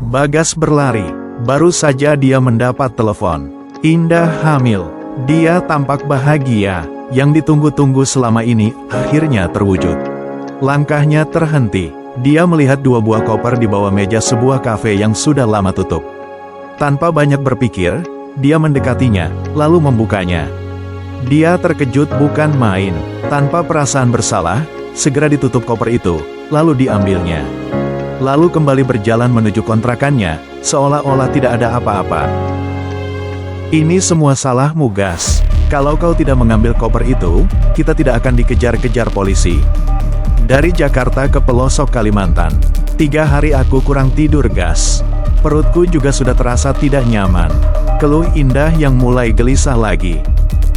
Bagas berlari. Baru saja dia mendapat telepon. Indah hamil. Dia tampak bahagia. Yang ditunggu-tunggu selama ini akhirnya terwujud. Langkahnya terhenti. Dia melihat 2 buah koper di bawah meja sebuah kafe yang sudah lama tutup. Tanpa banyak berpikir, dia mendekatinya, lalu membukanya. Dia terkejut bukan main. Tanpa perasaan bersalah, segera ditutup koper itu, lalu diambilnya. Lalu kembali berjalan menuju kontrakannya, seolah-olah tidak ada apa-apa. Ini semua salahmu, Gas. Kalau kau tidak mengambil koper itu, kita tidak akan dikejar-kejar polisi. Dari Jakarta ke pelosok Kalimantan. 3 hari aku kurang tidur, Gas. Perutku juga sudah terasa tidak nyaman. Keluh Indah yang mulai gelisah lagi.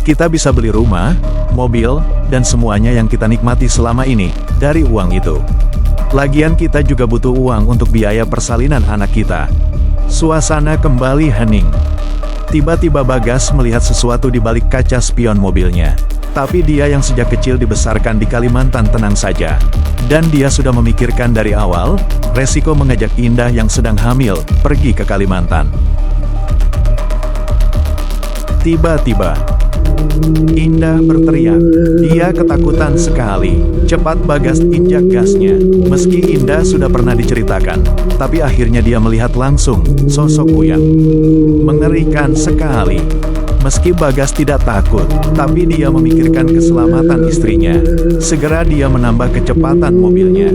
Kita bisa beli rumah, mobil, dan semuanya yang kita nikmati selama ini, dari uang itu. Lagian kita juga butuh uang untuk biaya persalinan anak kita. Suasana kembali hening. Tiba-tiba Bagas melihat sesuatu di balik kaca spion mobilnya. Tapi dia yang sejak kecil dibesarkan di Kalimantan tenang saja. Dan dia sudah memikirkan dari awal, resiko mengajak Indah yang sedang hamil, pergi ke Kalimantan. Tiba-tiba, Indah berteriak. Dia ketakutan sekali. Cepat Bagas injak gasnya. Meski Indah sudah pernah diceritakan, tapi akhirnya dia melihat langsung sosok Kuyang. Mengerikan sekali. Meski Bagas tidak takut, tapi dia memikirkan keselamatan istrinya. Segera dia menambah kecepatan mobilnya.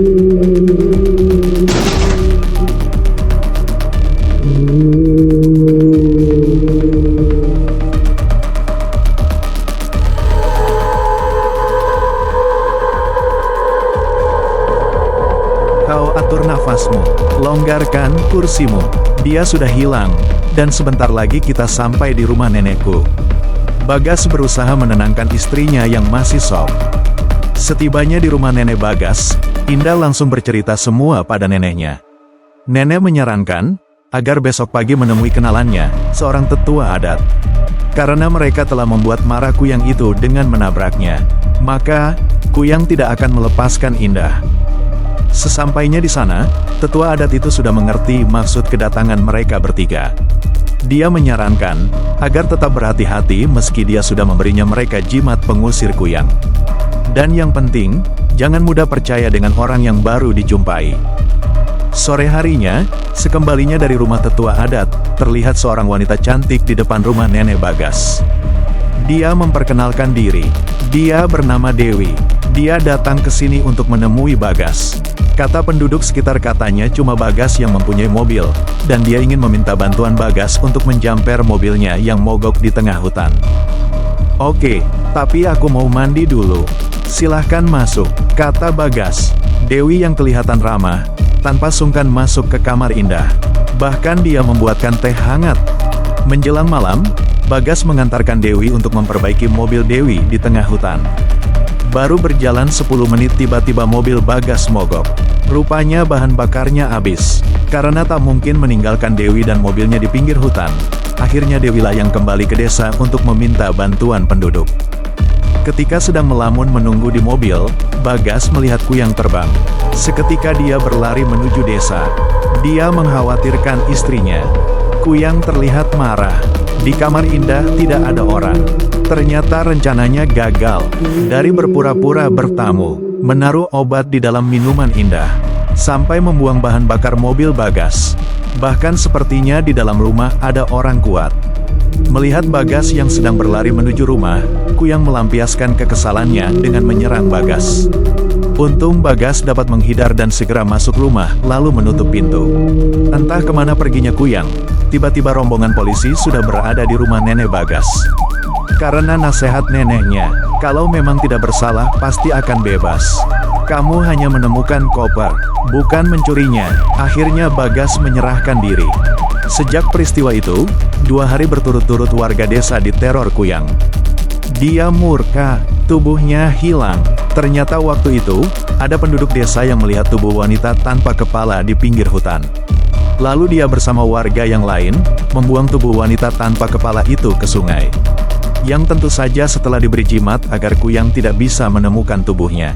Kau atur nafasmu, longgarkan kursimu. Dia sudah hilang, dan sebentar lagi kita sampai di rumah nenekku. Bagas berusaha menenangkan istrinya yang masih shock. Setibanya di rumah nenek Bagas, Indah langsung bercerita semua pada neneknya. Nenek menyarankan agar besok pagi menemui kenalannya, seorang tetua adat. Karena mereka telah membuat marah Kuyang itu dengan menabraknya, maka Kuyang tidak akan melepaskan Indah. Sesampainya di sana, tetua adat itu sudah mengerti maksud kedatangan mereka bertiga. Dia menyarankan agar tetap berhati-hati meski dia sudah memberinya mereka jimat pengusir Kuyang. Dan yang penting, jangan mudah percaya dengan orang yang baru dijumpai. Sore harinya, sekembalinya dari rumah tetua adat, terlihat seorang wanita cantik di depan rumah nenek Bagas. Dia memperkenalkan diri. Dia bernama Dewi. Dia datang ke sini untuk menemui Bagas. Kata penduduk sekitar katanya cuma Bagas yang mempunyai mobil, dan dia ingin meminta bantuan Bagas untuk menjamper mobilnya yang mogok di tengah hutan. Oke, tapi aku mau mandi dulu. Silahkan masuk, kata Bagas. Dewi yang kelihatan ramah, tanpa sungkan masuk ke kamar Indah. Bahkan dia membuatkan teh hangat. Menjelang malam, Bagas mengantarkan Dewi untuk memperbaiki mobil Dewi di tengah hutan. Baru berjalan 10 menit tiba-tiba mobil Bagas mogok. Rupanya bahan bakarnya habis. Karena tak mungkin meninggalkan Dewi dan mobilnya di pinggir hutan, akhirnya Dewi layang kembali ke desa untuk meminta bantuan penduduk. Ketika sedang melamun menunggu di mobil, Bagas melihat Kuyang terbang. Seketika dia berlari menuju desa. Dia mengkhawatirkan istrinya. Kuyang terlihat marah. Di kamar Indah tidak ada orang. Ternyata rencananya gagal. Dari berpura-pura bertamu, menaruh obat di dalam minuman Indah, sampai membuang bahan bakar mobil Bagas. Bahkan sepertinya di dalam rumah ada orang kuat. Melihat Bagas yang sedang berlari menuju rumah, Kuyang melampiaskan kekesalannya dengan menyerang Bagas. Untung Bagas dapat menghindar dan segera masuk rumah lalu menutup pintu. Entah kemana perginya Kuyang, tiba-tiba rombongan polisi sudah berada di rumah nenek Bagas. Karena nasihat neneknya, kalau memang tidak bersalah pasti akan bebas. Kamu hanya menemukan koper, bukan mencurinya. Akhirnya Bagas menyerahkan diri. Sejak peristiwa itu, 2 hari berturut-turut warga desa diteror Kuyang. Dia murka, tubuhnya hilang. Ternyata waktu itu, ada penduduk desa yang melihat tubuh wanita tanpa kepala di pinggir hutan. Lalu dia bersama warga yang lain, membuang tubuh wanita tanpa kepala itu ke sungai. Yang tentu saja setelah diberi jimat agar Kuyang tidak bisa menemukan tubuhnya.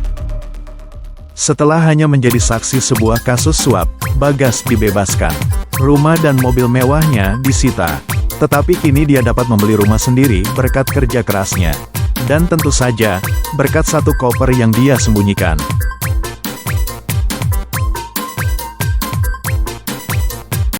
Setelah hanya menjadi saksi sebuah kasus suap, Bagas dibebaskan. Rumah dan mobil mewahnya disita. Tetapi kini dia dapat membeli rumah sendiri berkat kerja kerasnya. Dan tentu saja, berkat satu koper yang dia sembunyikan.